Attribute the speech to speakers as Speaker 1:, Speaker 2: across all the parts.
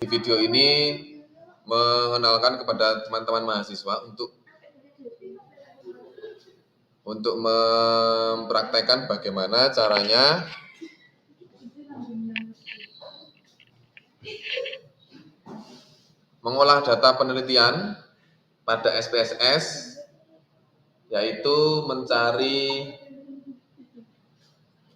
Speaker 1: Di video ini mengenalkan kepada teman-teman mahasiswa untuk mempraktekkan bagaimana caranya mengolah data penelitian pada SPSS, yaitu mencari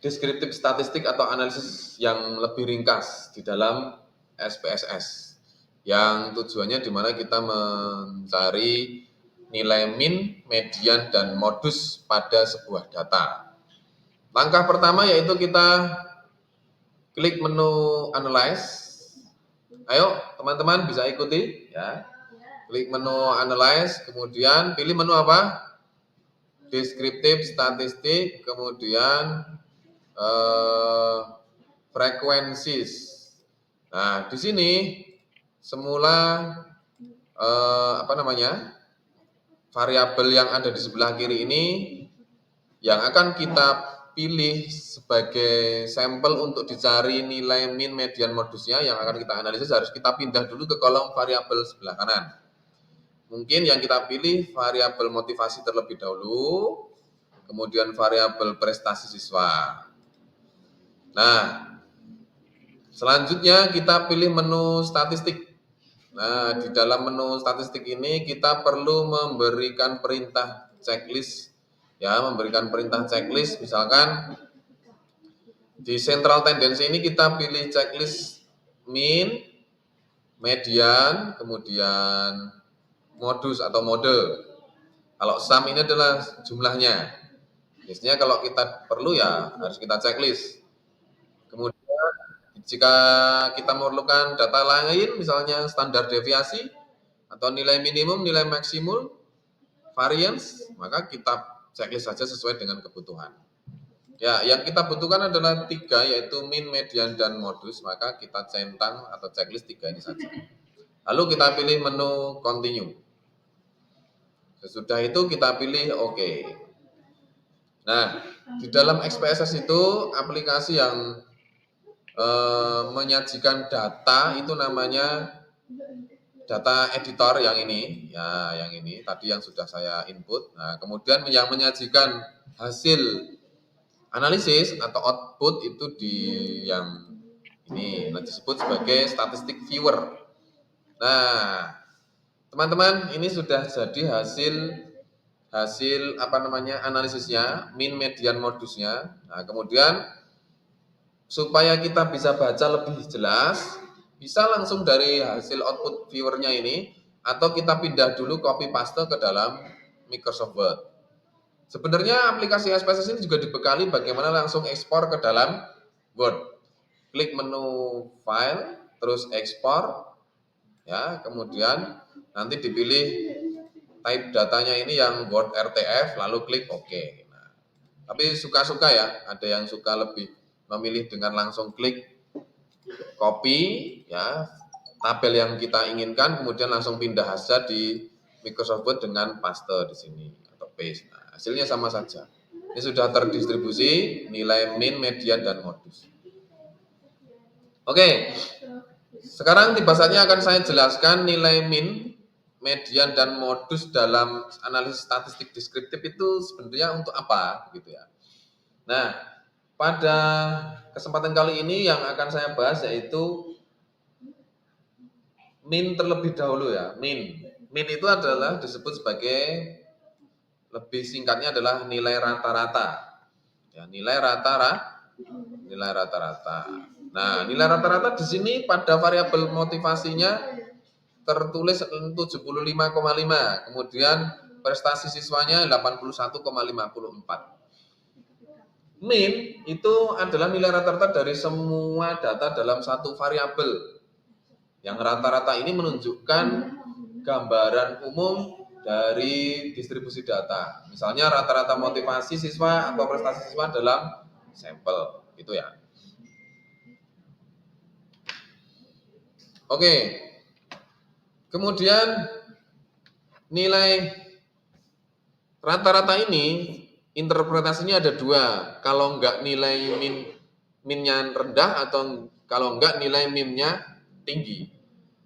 Speaker 1: deskriptif statistik atau analisis yang lebih ringkas di dalam SPSS, yang tujuannya di mana kita mencari nilai min, median, dan modus pada sebuah data. Langkah pertama yaitu kita klik menu Analyze. Ayo teman-teman bisa ikuti ya. Klik menu Analyze, kemudian pilih menu apa? Deskriptif statistik, kemudian frekuensis. Nah, di sini semula variabel yang ada di sebelah kiri ini yang akan kita pilih sebagai sampel untuk dicari nilai min, median, modusnya yang akan kita analisis harus kita pindah dulu ke kolom variabel sebelah kanan. Mungkin yang kita pilih variabel motivasi terlebih dahulu, kemudian variabel prestasi siswa. Nah, selanjutnya kita pilih menu statistik. Nah, di dalam menu statistik ini kita perlu memberikan perintah checklist. Ya, memberikan perintah checklist, misalkan di central tendency ini kita pilih checklist min, median, kemudian modus atau mode. Kalau sum ini adalah jumlahnya. Biasanya kalau kita perlu ya harus kita checklist. Kemudian jika kita memerlukan data lain, misalnya standar deviasi atau nilai minimum, nilai maksimum, variance, maka kita checklist saja sesuai dengan kebutuhan. Ya, yang kita butuhkan adalah 3, yaitu min, median, dan modus, maka kita centang atau checklist 3 ini saja. Lalu kita pilih menu continue. Sesudah itu kita pilih OK. Nah, di dalam SPSS itu aplikasi yang menyajikan data itu namanya data editor yang ini, ya yang ini tadi yang sudah saya input. Nah, kemudian yang menyajikan hasil analisis atau output itu di yang ini disebut sebagai statistik viewer. Nah, teman-teman, ini sudah jadi hasil analisisnya, min, median, modusnya. Nah, kemudian supaya kita bisa baca lebih jelas, bisa langsung dari hasil output viewernya ini, atau kita pindah dulu copy paste ke dalam Microsoft Word. Sebenarnya aplikasi SPSS ini juga dibekali bagaimana langsung ekspor ke dalam Word. Klik menu File, terus ekspor, ya, kemudian nanti dipilih type datanya ini yang Word RTF, lalu klik OK. Nah, tapi suka-suka ya, ada yang suka lebih memilih dengan langsung klik copy, ya, tabel yang kita inginkan, kemudian langsung pindah saja di Microsoft Word dengan paste di sini atau paste. Nah, hasilnya sama saja. Ini sudah terdistribusi nilai min, median, dan modus. Oke, sekarang tiba saatnya akan saya jelaskan nilai min, median, dan modus dalam analisis statistik deskriptif itu sebenarnya untuk apa, gitu ya. Nah, pada kesempatan kali ini yang akan saya bahas yaitu min terlebih dahulu ya. Min itu adalah disebut sebagai, lebih singkatnya adalah nilai rata-rata. Ya, nilai rata-rata. Nah, nilai rata-rata di sini pada variabel motivasinya tertulis 75,5, kemudian prestasi siswanya 81,54. Min itu adalah nilai rata-rata dari semua data dalam satu variabel. Yang rata-rata ini menunjukkan gambaran umum dari distribusi data. Misalnya rata-rata motivasi siswa atau prestasi siswa dalam sampel, gitu ya. Oke. Kemudian nilai rata-rata ini interpretasinya ada 2. Kalau enggak nilai minnya rendah atau kalau enggak nilai minnya tinggi.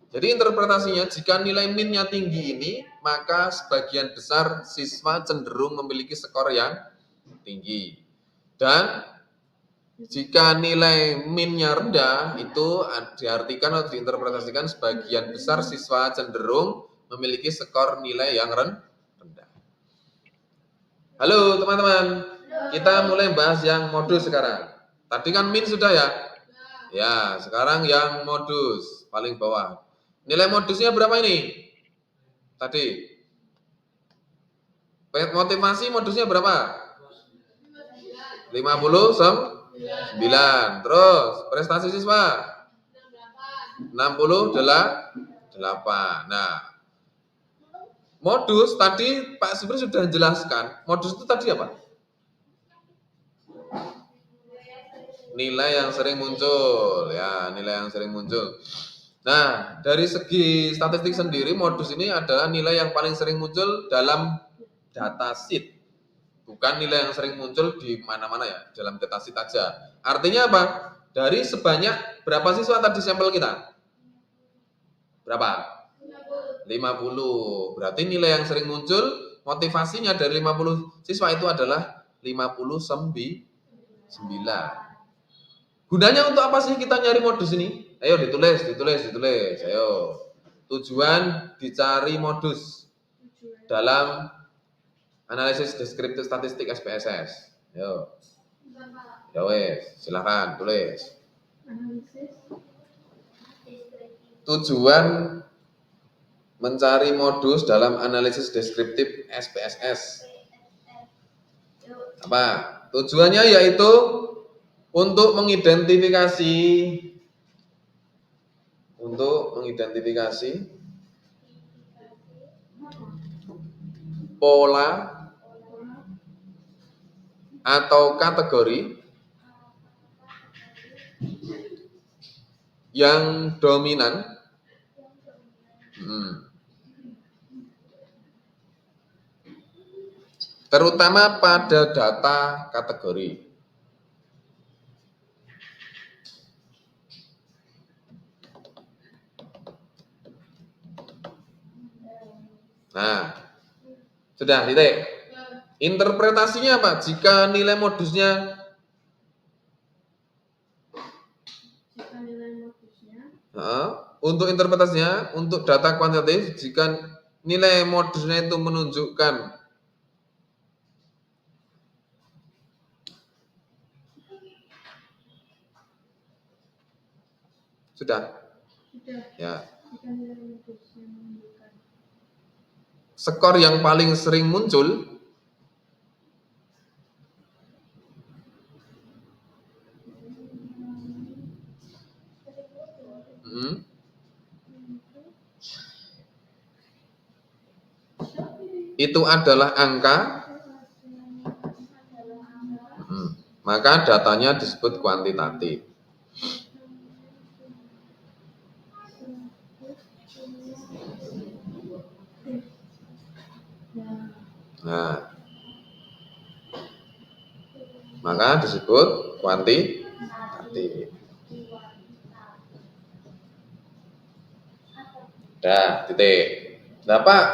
Speaker 1: Jadi interpretasinya, jika nilai min-nya tinggi ini, maka sebagian besar siswa cenderung memiliki skor yang tinggi. Dan jika nilai min-nya rendah, itu diartikan atau diinterpretasikan sebagian besar siswa cenderung memiliki skor nilai yang rendah. Halo teman-teman, kita mulai bahas yang modus sekarang. Tadi kan min sudah ya? Ya, sekarang yang modus, paling bawah. Nilai modusnya berapa ini? Tadi. Motivasi modusnya berapa? 59. Terus prestasi siswa 68. Nah, modus tadi Pak Supri sudah jelaskan. Modus itu tadi apa? Nilai yang sering muncul, ya, nilai yang sering muncul. Nah, dari segi statistik sendiri, modus ini adalah nilai yang paling sering muncul dalam datasheet. Bukan nilai yang sering muncul di mana-mana ya, dalam datasheet aja. Artinya apa? Dari sebanyak berapa siswa tadi sampel kita? Berapa? 50. Berarti nilai yang sering muncul, motivasinya dari 50 siswa itu adalah 59. Gunanya untuk apa sih kita nyari modus ini? Ayo ditulis. Ayo. Tujuan dicari modus dalam analisis deskriptif statistik SPSS. Ayo. Ya wes, silakan tulis. Tujuan mencari modus dalam analisis deskriptif SPSS. Apa? Tujuannya yaitu untuk mengidentifikasi pola atau kategori yang dominan terutama pada data kategori. Nah, sudah titik. Interpretasinya apa? Jika nilai modusnya untuk interpretasinya, untuk data kuantitatif, jika nilai modusnya itu menunjukkan sudah. Ya. Skor yang paling sering muncul itu adalah angka, maka datanya disebut kuantitatif. Nah, maka disebut kuantitatif. Dah, titik. Nah, Pak,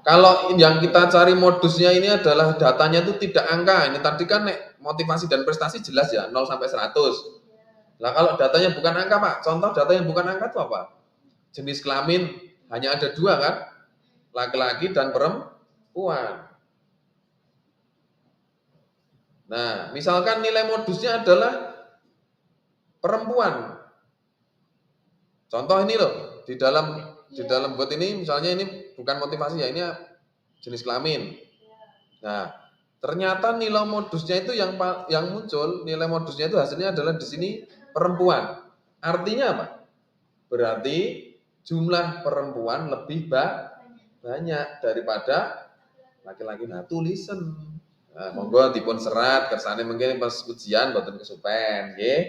Speaker 1: kalau yang kita cari modusnya ini adalah datanya itu tidak angka. Ini tadi kan motivasi dan prestasi jelas ya, 0 sampai 100. Nah, kalau datanya bukan angka, Pak. Contoh data yang bukan angka itu apa? Jenis kelamin hanya ada 2 kan? Laki-laki dan perempuan. Nah, misalkan nilai modusnya adalah perempuan. Contoh ini loh, di dalam buat ini misalnya ini bukan motivasi ya, ini jenis kelamin. Nah, ternyata nilai modusnya itu yang muncul, nilai modusnya itu hasilnya adalah di sini perempuan. Artinya apa? Berarti jumlah perempuan lebih banyak daripada laki-laki. Nah, tulisan. Nah, monggo dipun serat kersane mungkin pas ujian boten kesupen, nggih.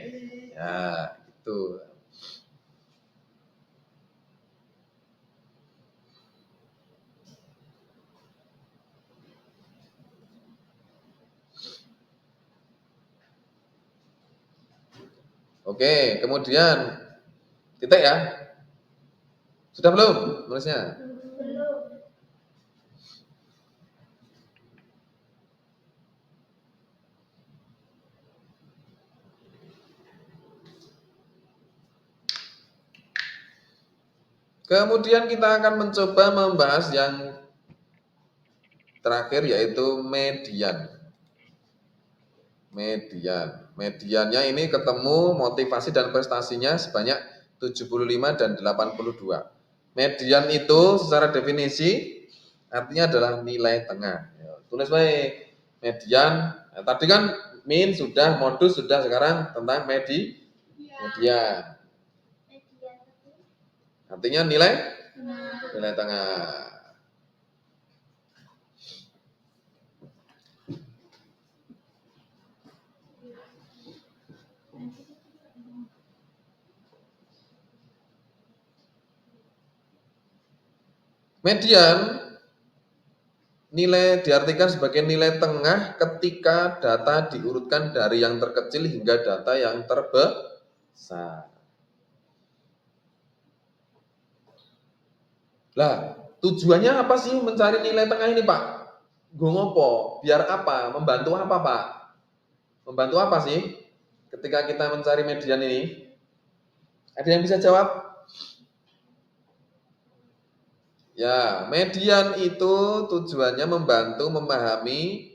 Speaker 1: Ya, gitu. Oke, kemudian titik ya. Sudah belum nulisnya? Kemudian kita akan mencoba membahas yang terakhir yaitu median. Mediannya ini ketemu motivasi dan prestasinya sebanyak 75 dan 82. Median itu secara definisi artinya adalah nilai tengah. Tulis baik. Median, tadi kan min sudah, modus sudah, sekarang tentang median. Artinya nilai tengah. Median nilai diartikan sebagai nilai tengah ketika data diurutkan dari yang terkecil hingga data yang terbesar. Lah, tujuannya apa sih mencari nilai tengah ini, Pak? Gue ngopo? Biar apa? Membantu apa, Pak? Membantu apa sih ketika kita mencari median ini? Ada yang bisa jawab? Ya, median itu tujuannya membantu memahami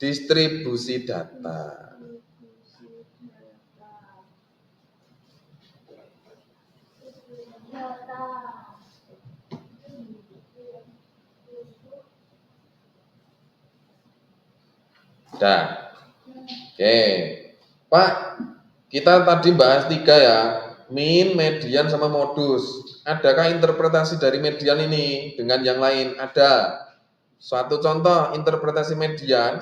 Speaker 1: distribusi data. Dah. Oke. Pak, kita tadi bahas 3 ya. Min, median, sama modus. Adakah interpretasi dari median ini dengan yang lain? Ada. Suatu contoh interpretasi median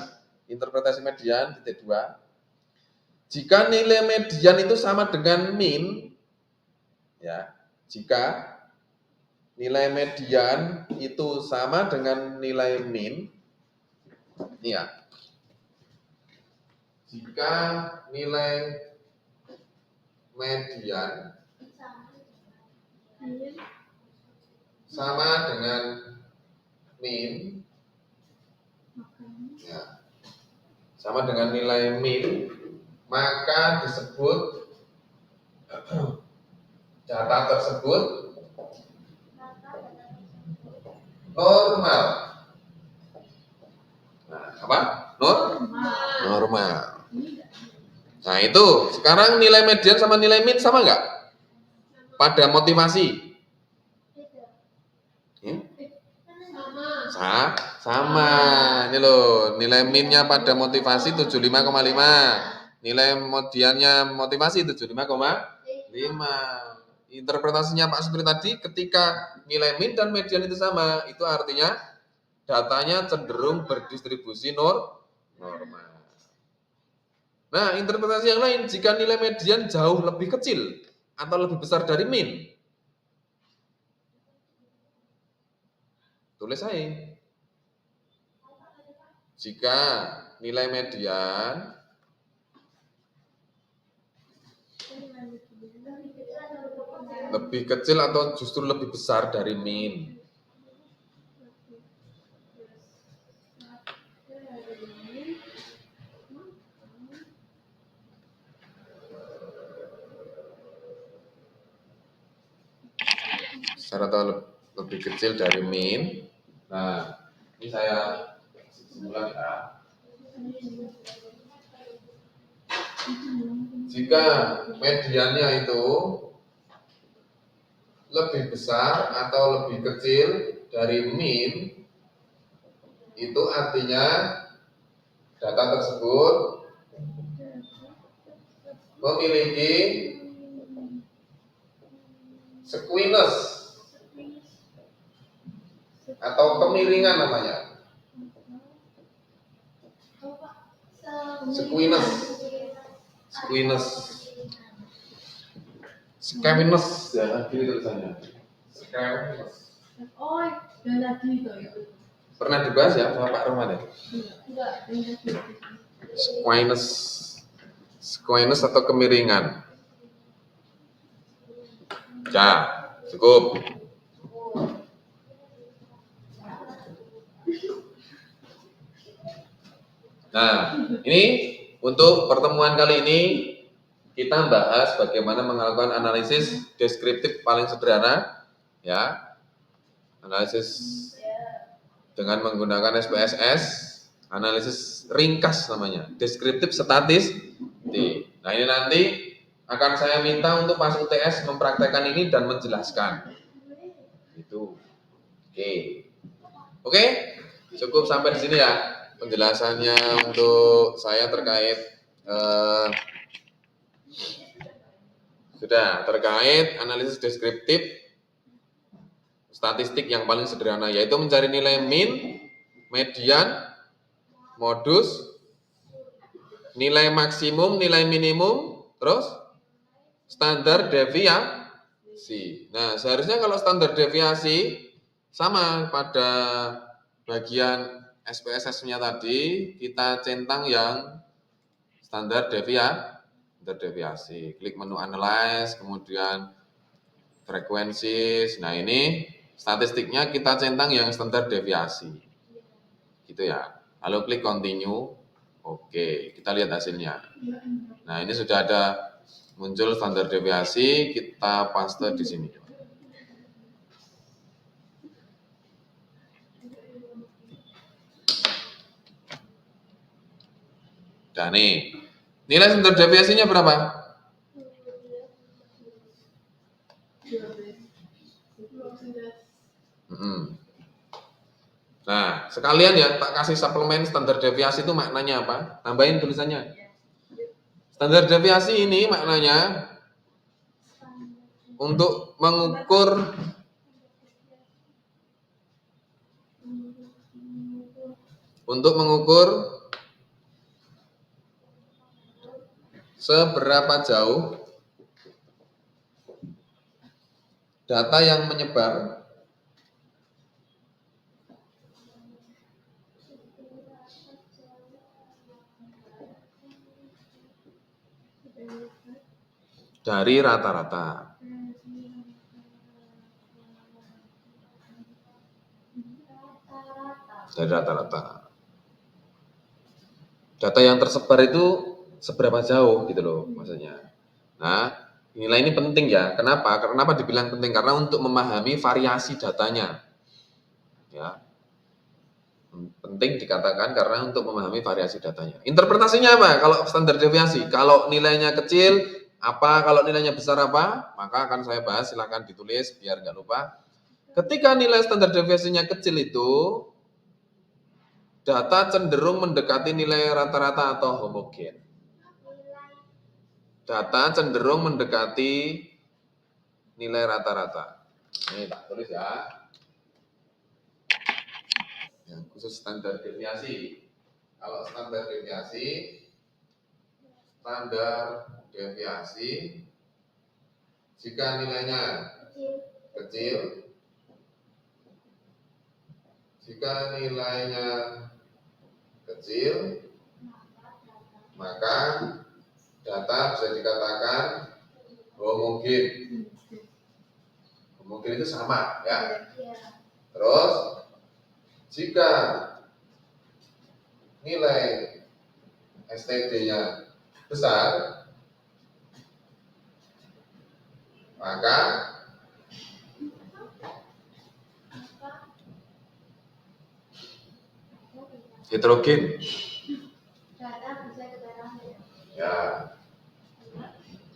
Speaker 1: titik 2. Jika nilai median itu sama dengan min, ya, jika nilai median itu sama dengan nilai min, ini ya. Jika nilai median sama dengan min, ya, sama dengan nilai min, maka disebut data tersebut normal. Nah, apa? Normal. Nah, itu sekarang nilai median sama nilai min sama nggak? Pada motivasi? Sama. Ini loh, nilai minnya pada motivasi 75,5. Nilai mediannya motivasi 75,5. Interpretasinya Pak Supri tadi, ketika nilai min dan median itu sama, itu artinya datanya cenderung berdistribusi normal. Nah, interpretasi yang lain, jika nilai median jauh lebih kecil atau lebih besar dari min, tulis saya. Jika nilai median lebih kecil atau justru lebih besar dari min. Besar atau lebih kecil dari min. Nah, ini saya simpulan ya. Jika mediannya itu lebih besar atau lebih kecil dari min, itu artinya data tersebut memiliki squeeze atau kemiringan namanya. Squeeze ya, gini tulisannya. Squeeze.
Speaker 2: Oh, dan lagi itu ya.
Speaker 1: Pernah dibahas ya sama Pak Roman ya?
Speaker 2: Enggak,
Speaker 1: squamous atau kemiringan. Ya, cukup. Nah, ini untuk pertemuan kali ini kita bahas bagaimana melakukan analisis deskriptif paling sederhana, ya, analisis dengan menggunakan SPSS, analisis ringkas namanya, deskriptif statistik. Nah, ini nanti akan saya minta untuk pas UTS mempraktekkan ini dan menjelaskan. Itu. Oke, cukup sampai di sini ya penjelasannya untuk saya terkait sudah terkait analisis deskriptif statistik yang paling sederhana, yaitu mencari nilai min, median, modus, nilai maksimum, nilai minimum, terus standar deviasi. Nah, seharusnya kalau standar deviasi sama pada bagian SPSS-nya tadi, kita centang yang standar deviasi. Klik menu analyze, kemudian frekuensi. Nah, ini statistiknya kita centang yang standar deviasi. Gitu ya. Lalu klik continue. Oke, kita lihat hasilnya. Nah, ini sudah ada muncul standar deviasi, kita paste di sini. Nah, nih. Nilai standar deviasinya berapa? Nah, sekalian ya, tak kasih suplemen standar deviasi itu maknanya apa? Tambahin tulisannya. Standar deviasi ini maknanya untuk mengukur seberapa jauh data yang menyebar dari rata-rata. Dari rata-rata. Data yang tersebar itu seberapa jauh gitu loh maksudnya. Nah, nilai ini penting ya. Kenapa? Kenapa dibilang penting? Karena untuk memahami variasi datanya. Ya. Penting dikatakan karena untuk memahami variasi datanya. Interpretasinya apa? Kalau standar deviasi, kalau nilainya kecil apa, kalau nilainya besar apa? Maka akan saya bahas, silakan ditulis biar nggak lupa. Ketika nilai standar deviasinya kecil itu, data cenderung mendekati nilai rata-rata atau homogen. Data cenderung mendekati nilai rata-rata. Ini tak tulis ya. Yang khusus standar deviasi. Kalau standar deviasi, jika nilainya kecil, maka data bisa dikatakan homogen. Homogen itu sama ya. Terus jika nilai STD-nya besar, maka heterogen. Ya,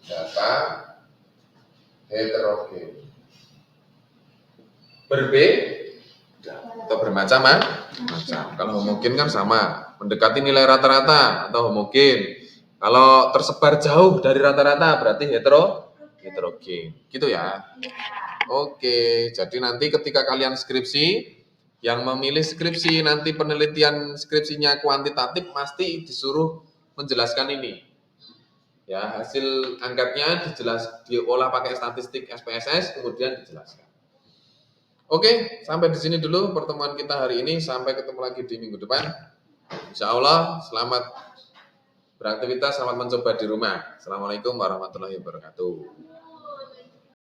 Speaker 1: data heterogen. Berbeda atau bermacam-macam. Kalau homogen kan sama, mendekati nilai rata-rata atau homogen. Kalau tersebar jauh dari rata-rata berarti heterogen. Gitu ya. Oke, jadi nanti ketika kalian skripsi, yang memilih skripsi nanti penelitian skripsinya kuantitatif pasti disuruh menjelaskan ini. Ya, hasil angkatnya diolah pakai statistik SPSS kemudian dijelaskan. Oke, sampai di sini dulu pertemuan kita hari ini. Sampai ketemu lagi di minggu depan. Insya Allah, selamat Beraktivitas selamat mencoba di rumah. Assalamualaikum warahmatullahi wabarakatuh.